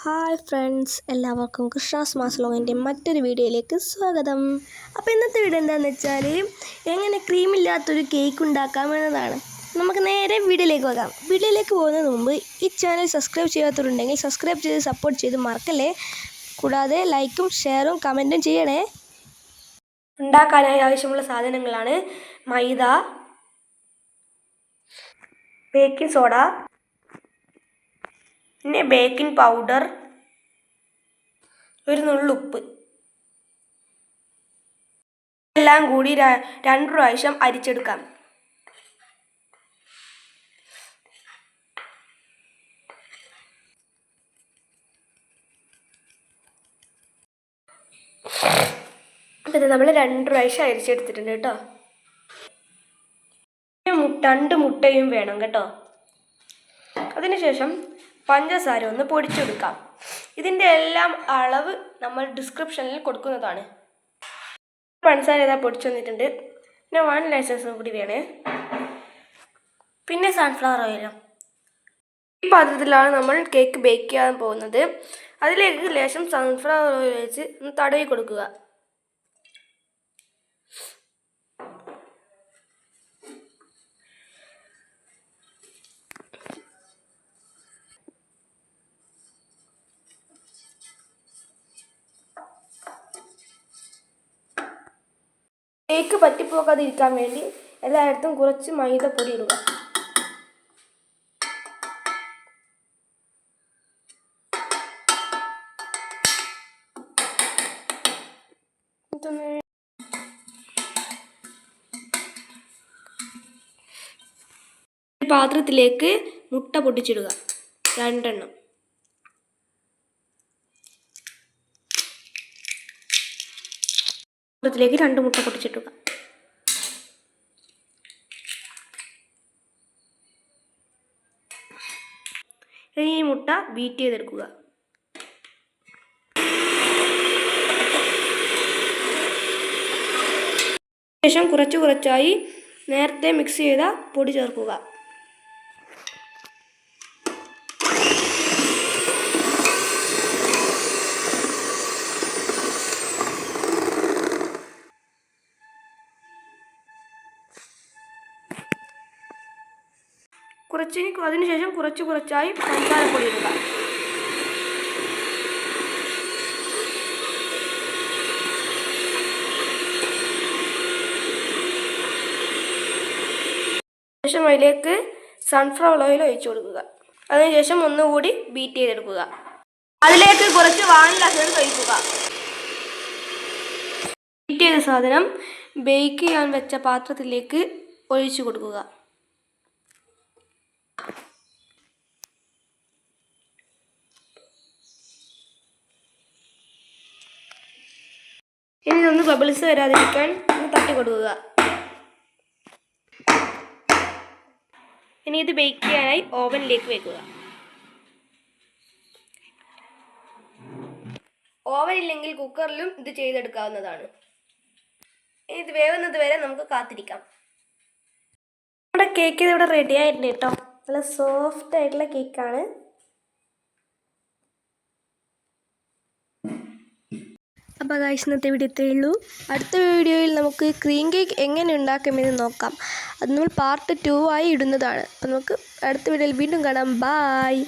Hi friends, എല്ലാവർക്കും Krishna's mass വ്ലോഗിൻ്റെ മറ്റൊരു വീഡിയോയിലേക്ക് സ്വാഗതം. അപ്പോൾ ഇന്നത്തെ വീഡിയോ എന്താണെന്ന് വെച്ചാൽ എങ്ങനെ ക്രീമില്ലാത്തൊരു കേക്ക് ഉണ്ടാക്കാമെന്നതാണ്. നമുക്ക് നേരെ വീഡിയോയിലേക്ക് പോകാം. വീഡിയോയിലേക്ക് പോകുന്നതിന് മുമ്പ് ഈ ചാനൽ സബ്സ്ക്രൈബ് ചെയ്യാത്തവരുണ്ടെങ്കിൽ സബ്സ്ക്രൈബ് ചെയ്ത് സപ്പോർട്ട് ചെയ്ത് മറക്കല്ലേ. കൂടാതെ ലൈക്കും ഷെയറും കമൻറ്റും ചെയ്യണേ. ഉണ്ടാക്കാനായി ആവശ്യമുള്ള സാധനങ്ങളാണ് മൈദ, ബേക്കിംഗ് സോഡ, പിന്നെ ബേക്കിംഗ് പൗഡർ, ഒരു നുള്ളുപ്പ്, എല്ലാം കൂടി 2 പ്രാവശ്യം അരിച്ചെടുക്കാം. ഇത് നമ്മൾ 2 പ്രാവശ്യം അരിച്ചെടുത്തിട്ടുണ്ട് കേട്ടോ. 2 മുട്ടയും വേണം കേട്ടോ. അതിനുശേഷം പഞ്ചസാര ഒന്ന് പൊടിച്ചെടുക്കാം. ഇതിൻ്റെ എല്ലാം അളവ് നമ്മൾ ഡിസ്ക്രിപ്ഷനിൽ കൊടുക്കുന്നതാണ്. പഞ്ചസാര ഇതാ പൊടിച്ചു വന്നിട്ടുണ്ട്. പിന്നെ വാനില എസൻസും കൂടി വേണേ. പിന്നെ സൺഫ്ലവർ ഓയിലും. ഈ പാത്രത്തിലാണ് നമ്മൾ കേക്ക് ബേക്ക് ചെയ്യാൻ പോകുന്നത്. അതിലേക്ക് ലേശം സൺഫ്ലവർ ഓയിൽ വെച്ച് ഒന്ന് തടവി കൊടുക്കുക. കേക്ക് പറ്റിപ്പോകാതിരിക്കാൻ വേണ്ടി എല്ലായിടത്തും കുറച്ച് മൈദപ്പൊടി ഇടുക. പാത്രത്തിലേക്ക് മുട്ട പൊട്ടിച്ചിടുക, 2 എണ്ണം. പാത്രത്തിലേക്ക് 2 മുട്ട പൊട്ടിച്ചിട്ടുക. ഈ മുട്ട ബീറ്റ് ചെയ്തെടുക്കുക. ശേഷം കുറച്ചായി നേരത്തെ മിക്സ് ചെയ്ത പൊടി ചേർക്കുക. അതിനുശേഷം കുറച്ചായി പഞ്ചസാരപ്പൊടി ഇടുക. ശേഷം അതിലേക്ക് സൺഫ്ലവർ ഓയിൽ ഒഴിച്ചു കൊടുക്കുക. അതിനുശേഷം ഒന്നുകൂടി ബീറ്റ് ചെയ്തെടുക്കുക. അതിലേക്ക് കുറച്ച് വാനില എസൻസ് ഒഴിക്കുക. ബീറ്റ് ചെയ്ത സാധനം ബേക്ക് ചെയ്യാൻ വെച്ച പാത്രത്തിലേക്ക് ഒഴിച്ചു കൊടുക്കുക. ഇനി ഒന്ന് ബബിൾസ് വരാതിരിക്കാൻ തട്ടി കൊടുക്കുക. ഇനി ഇത് ബേക്ക് ചെയ്യാനായി ഓവനിലേക്ക് വെക്കുക. ഓവൻ ഇല്ലെങ്കിൽ കുക്കറിലും ഇത് ചെയ്തെടുക്കാവുന്നതാണ്. ഇനി ഇത് വേവുന്നത് വരെ നമുക്ക് കാത്തിരിക്കാം. നമ്മുടെ കേക്ക് ഇവിടെ റെഡി ആയിട്ടുണ്ട് കേട്ടോ. നല്ല സോഫ്റ്റ് ആയിട്ടുള്ള കേക്കാണ്. അപ്പോൾ ഗായ്സ്, ഇന്നത്തെ വീഡിയോ ഇത്രയേ ഉള്ളൂ. അടുത്ത വീഡിയോയിൽ നമുക്ക് ക്രീം കേക്ക് എങ്ങനെ ഉണ്ടാക്കാമെന്ന് നോക്കാം. അത് നമ്മൾ പാർട്ട് 2 ആയി ഇടുന്നതാണ്. അപ്പോൾ നമുക്ക് അടുത്ത വീഡിയോയിൽ വീണ്ടും കാണാം. ബായ്.